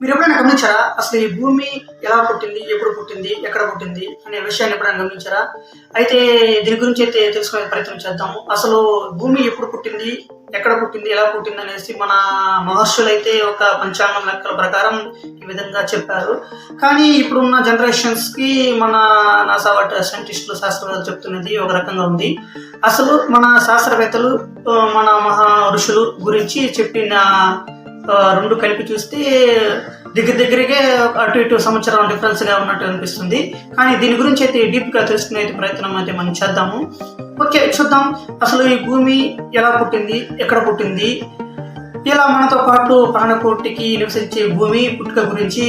మీరు ఎప్పుడైనా గమనించారా? అసలు ఈ భూమి ఎలా పుట్టింది, ఎప్పుడు పుట్టింది, ఎక్కడ పుట్టింది అనే విషయాన్ని ఎప్పుడైనా గమనించారా? అయితే దీని గురించి అయితే తెలుసుకునే ప్రయత్నం చేద్దాము. అసలు భూమి ఎప్పుడు పుట్టింది, ఎక్కడ పుట్టింది, ఎలా పుట్టింది అనేసి మన మహర్షులైతే ఒక పంచాంగం లెక్కల ప్రకారం ఈ విధంగా చెప్పారు. కానీ ఇప్పుడున్న జనరేషన్స్కి మన నాసా సైంటిస్టులు, శాస్త్రవేత్తలు చెప్తున్నది ఒక రకంగా ఉంది. అసలు మన శాస్త్రవేత్తలు మన మహా ఋషులు గురించి చెప్పిన రెండు కలిపి చూస్తే దగ్గరగా అటు ఇటు సంవత్సరం డిఫరెన్స్గా ఉన్నట్టు అనిపిస్తుంది. కానీ దీని గురించి అయితే డీప్గా తెలుసుకునే ప్రయత్నం అయితే మనం చేద్దాము. ఓకే, చూద్దాం అసలు ఈ భూమి ఎలా పుట్టింది, ఎక్కడ పుట్టింది, ఇలా మనతో పాటు ప్రాణకోటికి నివసించే భూమి పుట్టుక గురించి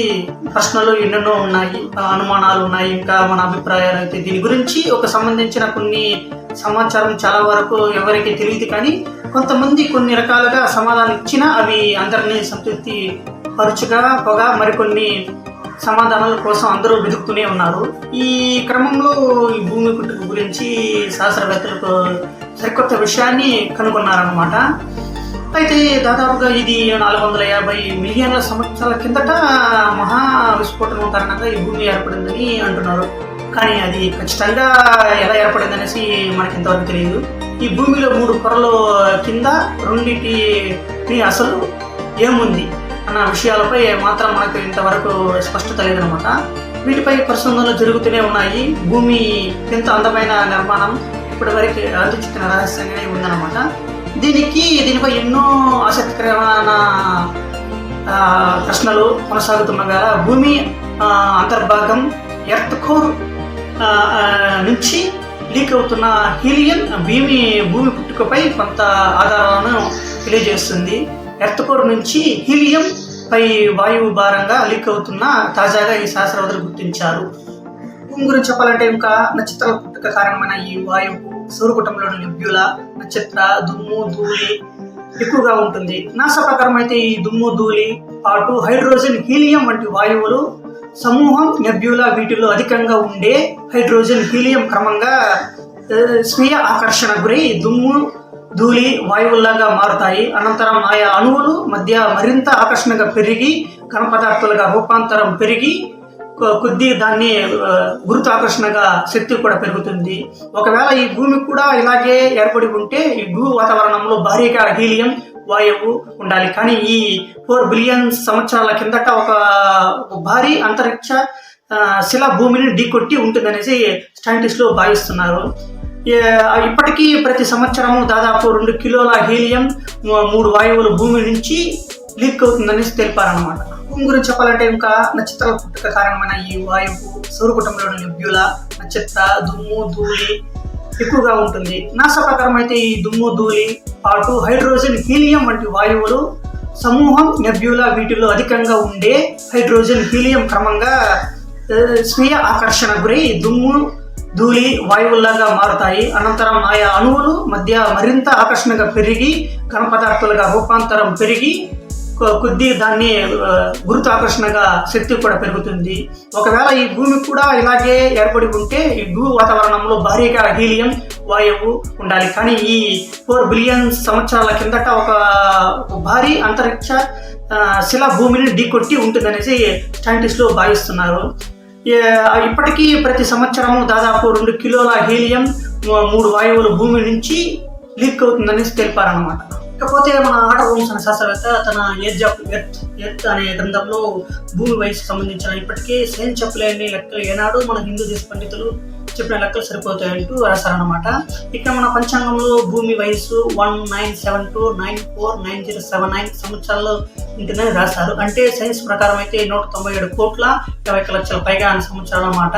ప్రశ్నలు ఎన్నెన్నో ఉన్నాయి, అనుమానాలు ఉన్నాయి, ఇంకా మన అభిప్రాయాలు అయితే దీని గురించి ఒక సంబంధించిన కొన్ని సమాచారం చాలా వరకు ఎవరికి తెలియదు. కానీ కొంతమంది కొన్ని రకాలుగా సమాధానం ఇచ్చినా అవి అందరినీ సంతృప్తి పరుచుగా పోగా మరికొన్ని సమాధానాల కోసం అందరూ వెతుకుతూనే ఉన్నారు. ఈ క్రమంలో ఈ భూమి పుట్టుక గురించి శాస్త్రవేత్తలకు సరికొత్త విషయాన్ని కనుగొన్నారన్నమాట. అయితే దాదాపుగా ఇది 450 మిలియన్ల సంవత్సరాల కిందట మహా విస్ఫోటనం కారణంగా ఈ భూమి ఏర్పడిందని అంటున్నారు. కానీ అది ఖచ్చితంగా ఎలా ఏర్పడింది అనేసి మనకి ఇంతవరకు తెలియదు. ఈ భూమిలో 3 పొరల కింద రెండింటి అసలు ఏముంది అన్న విషయాలపై మాత్రం మనకు ఇంతవరకు స్పష్టత లేదనమాట. వీటిపై పరిశోధనలు జరుగుతూనే ఉన్నాయి. భూమి ఎంత అందమైన నిర్మాణం ఇప్పటివరకు అందించిన రహస్యంగానే ఉందన్నమాట. దీనిపై ఎన్నో ఆసక్తికరమైన ప్రశ్నలు కొనసాగుతున్న వేళ భూమి అంతర్భాగం ఎర్త్ కోర్ నుంచి లీక్ అవుతున్న హీలియం భూమి పుట్టుకపై కొంత ఆధారాలను తెలియజేస్తుంది. ఎర్త్ కోర్ నుంచి హీలియం పై వాయువు భారంగా లీక్ అవుతున్న తాజాగా ఈ శాస్త్రవేత్తలు గుర్తించారు. భూమి గురించి చెప్పాలంటే ఇంకా నక్షత్రాల పుట్టుక కారణమైన ఈ వాయువు సౌరకుటంలోని నెబ్యులా, నక్షత్ర, దుమ్ము, ధూళి ఎక్కువగా ఉంటుంది. నాసా ప్రకారం అయితే ఈ దుమ్ము, ధూళి పాటు హైడ్రోజన్, హీలియం వంటి వాయువులు సమూహం నెబ్యులా వీటిలో అధికంగా ఉండే హైడ్రోజన్, హీలియం క్రమంగా స్వీయ ఆకర్షణ గురై దుమ్ము, ధూళి వాయువుల్లాగా మారుతాయి. అనంతరం ఆయా అణువులు మధ్య మరింత ఆకర్షణగా పెరిగి ఘన పదార్థాలుగా రూపాంతరం పెరిగి కొద్ది దాన్ని గురుత్వాకర్షణగా శక్తి కూడా పెరుగుతుంది. ఒకవేళ ఈ భూమి కూడా ఇలాగే ఏర్పడి ఉంటే ఈ భూ వాతావరణంలో భారీగా హీలియం వాయువు ఉండాలి. కానీ ఈ 4 బిలియన్ సంవత్సరాల కిందట ఒక భారీ అంతరిక్ష శిల భూమిని ఢీకొట్టి ఉంటుందనేసి సైంటిస్టులు భావిస్తున్నారు. ఇప్పటికీ ప్రతి సంవత్సరము దాదాపు 2 కిలోల హీలియం, 3 వాయువులు భూమి నుంచి లీక్ అవుతుందనేసి తెలిపారన్నమాట. భూమి గురించి చెప్పాలంటే ఇంకా నక్షత్రాల పుట్టుక కారణమైన ఈ వాయువు సౌరకుటంలోని నెబ్యులా, నక్షత్ర, దుమ్ము, ధూళి ఎక్కువగా ఉంటుంది. నాసా ప్రకారం అయితే ఈ దుమ్ము, ధూళి పాటు హైడ్రోజన్, హీలియం వంటి వాయువులు సమూహం నెబ్యులా వీటిలో అధికంగా ఉండే హైడ్రోజన్, హీలియం క్రమంగా స్వీయ ఆకర్షణ గురై దుమ్ము, ధూళి వాయువుల్లాగా మారుతాయి. అనంతరం ఆయా అణువులు మధ్య మరింత ఆకర్షణగా పెరిగి ఘన పదార్థాలుగా రూపాంతరం పెరిగి కొద్ది దాన్ని గురుత్వాకర్షణగా శక్తి కూడా పెరుగుతుంది. ఒకవేళ ఈ భూమి కూడా ఇలాగే ఏర్పడి ఉంటే ఈ భూ వాతావరణంలో భారీగా హీలియం వాయువు ఉండాలి. కానీ ఈ 4 బిలియన్ సంవత్సరాల కిందట ఒక భారీ అంతరిక్ష శిల భూమిని ఢీకొట్టి ఉంటుందనేసి సైంటిస్టులు భావిస్తున్నారు. ఇప్పటికీ ప్రతి సంవత్సరము దాదాపు 2 కిలోల హీలియం, 3 వాయువులు భూమి నుంచి లీక్ అవుతుందనేసి తెలిపారన్నమాట. ఇకపోతే మన ఆర్డర్ హోమ్స్ అనే శాస్త్రవేత్త తన ఏజ్ ఆఫ్ ఎర్త్ అనే గ్రంథంలో భూమి వయసుకు సంబంధించిన ఇప్పటికే సైన్స్ చెప్పలేని లెక్కలు ఏనాడు మన హిందూ దేశ పండితులు చెప్పిన లెక్కలు సరిపోతాయంటూ రాశారనమాట. ఇక్కడ మన పంచాంగంలో భూమి వయసు 1972949079 సంవత్సరాల్లో ఉంటుందని రాశారు. అంటే సైన్స్ ప్రకారం అయితే 197 కోట్ల 20 లక్షల పైగా అనే సంవత్సరాలు అన్నమాట.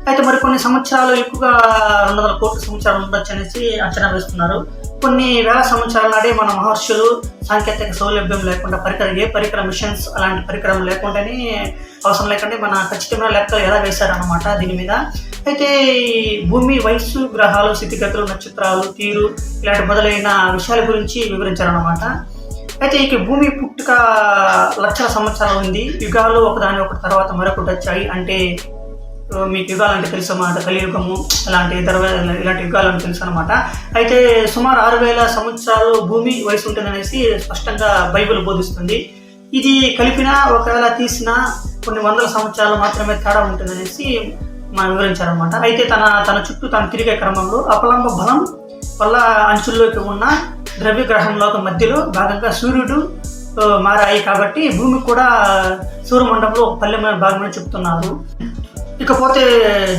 అయితే మరికొన్ని సంవత్సరాలు ఎక్కువగా 200 కోట్ల సంవత్సరాలు ఉండొచ్చు అనేసి అంచనా వేస్తున్నారు. కొన్ని వేల సంవత్సరాల నాడే మన మహర్షులు సాంకేతిక సౌలభ్యం లేకుండా పరికర మిషన్స్ అలాంటి పరికరం లేకుండానే అవసరం లేకుండా మన ఖచ్చితమైన లెక్కలు ఎలా వేశారన్నమాట దీని మీద. అయితే భూమి వయస్సు, గ్రహాలు, స్థితిగతులు, నక్షత్రాలు, తీరు ఇలాంటి మొదలైన విషయాల గురించి వివరించారన్నమాట. అయితే ఇక భూమి పుట్టుక లక్షల సంవత్సరాలు ఉంది. యుగాలు ఒకదాని ఒకటి తర్వాత మరొకటి వచ్చాయి. అంటే మీకు యుగాలు అంటే తెలుసు అన్నమాట, కలియుగము ఇలాంటి యుగాలు అని తెలుసు అనమాట. అయితే సుమారు 6000 సంవత్సరాలు భూమి వయసు ఉంటుందనేసి స్పష్టంగా బైబిల్ బోధిస్తుంది. ఇది కలిపినా ఒకవేళ తీసినా కొన్ని వందల సంవత్సరాలు మాత్రమే తేడా ఉంటుందనేసి మనం వివరించారనమాట. అయితే తన చుట్టూ తను తిరిగే క్రమంలో అపలంబ బలం వల్ల అంచుల్లోకి ఉన్న ద్రవ్యగ్రహంలో మధ్యలో భాగంగా సూర్యుడు మారాయి కాబట్టి భూమికి కూడా సూర్యమండలంలో ఒక పల్లెమైన భాగమని చెప్తున్నారు. ఇకపోతే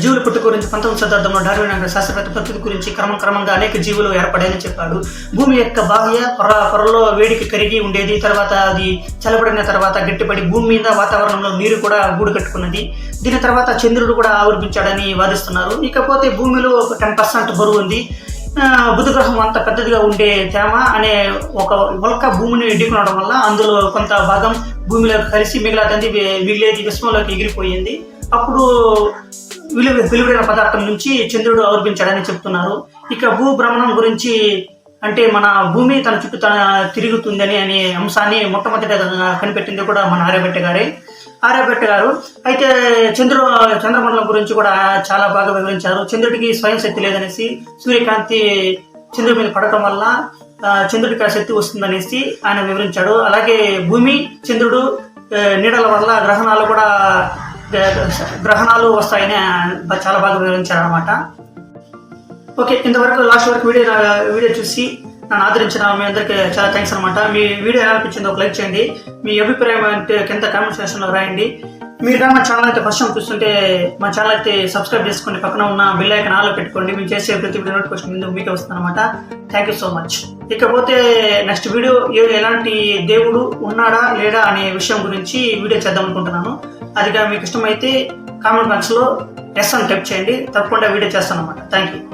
జీవుల పుట్టుక గురించి 19వ శతాబ్దంలో డార్విన్ అనే శాస్త్రవేత్త ప్రకృతి గురించి క్రమంగా అనేక జీవులు ఏర్పడాయని చెప్పాడు. భూమి యొక్క బాహ్య పొరలో వేడికి కరిగి ఉండేది, తర్వాత అది చల్లబడిన తర్వాత గట్టిపడి భూమి మీద వాతావరణంలో నీరు కూడా గూడు కట్టుకున్నది. దీని తర్వాత చంద్రుడు కూడా ఆవిర్భించాడని వాదిస్తున్నారు. ఇకపోతే భూమిలో ఒక 10% బరువు ఉంది. బుధ గ్రహం అంత పెద్దదిగా ఉండే తేమ అనే ఒక ఉల్క భూమిని ఎడ్డుకునడం వల్ల అందులో కొంత భాగం భూమిలోకి కలిసి మిగిలేది విశ్వంలోకి ఎగిరిపోయింది. అప్పుడు వెలువడిన పదార్థం నుంచి చంద్రుడు ఆవిర్భించాడని చెప్తున్నారు. ఇక భూభ్రమణం గురించి అంటే మన భూమి తన చుట్టూ తిరుగుతుందని అనే అంశాన్ని మొట్టమొదటిగా కనిపెట్టింది కూడా మన ఆర్యభట్ట గారు. అయితే చంద్రమండలం గురించి కూడా చాలా బాగా వివరించారు. చంద్రుడికి స్వయం శక్తి లేదనేసి, సూర్యకాంతి చంద్రుడి మీద పడటం వల్ల చంద్రుడికి ఆ శక్తి వస్తుందనేసి ఆయన వివరించాడు. అలాగే భూమి చంద్రుడు నీడల వల్ల గ్రహణాలు వస్తాయని చాలా బాగా వివరించారు అనమాట. ఓకే, ఇంతవరకు లాస్ట్ వరకు వీడియో చూసి నన్ను ఆదరించిన మీ అందరికీ చాలా థ్యాంక్స్ అనమాట. మీ వీడియో ఎలా అనిపించిందో ఒక లైక్ చేయండి. మీ అభిప్రాయం అంటే కింద కామెంట్ సెక్షన్లో రాయండి. మీరు కానీ మా ఛానల్ అయితే ఫస్ట్ టైం చూస్తుంటే మా ఛానల్ అయితే సబ్స్క్రైబ్ చేసుకోండి, పక్కన ఉన్న బెల్ ఐకాన్ ఆన్లో పెట్టుకోండి. మేము చేసే ప్రతి వీడియో నోటిఫికేషన్ ముందు మీకే వస్తుంది అనమాట. Thank you so much. ఇకపోతే నెక్స్ట్ వీడియో ఎలాంటి దేవుడు ఉన్నాడా లేడా అనే విషయం గురించి వీడియో చేద్దాం అనుకుంటున్నాను. అదిగా మీకు ఇష్టమైతే కామెంట్ బాక్స్లో ఎస్ అని టైప్ చేయండి, తప్పకుండా వీడియో చేస్తాను అనమాట. Thank you.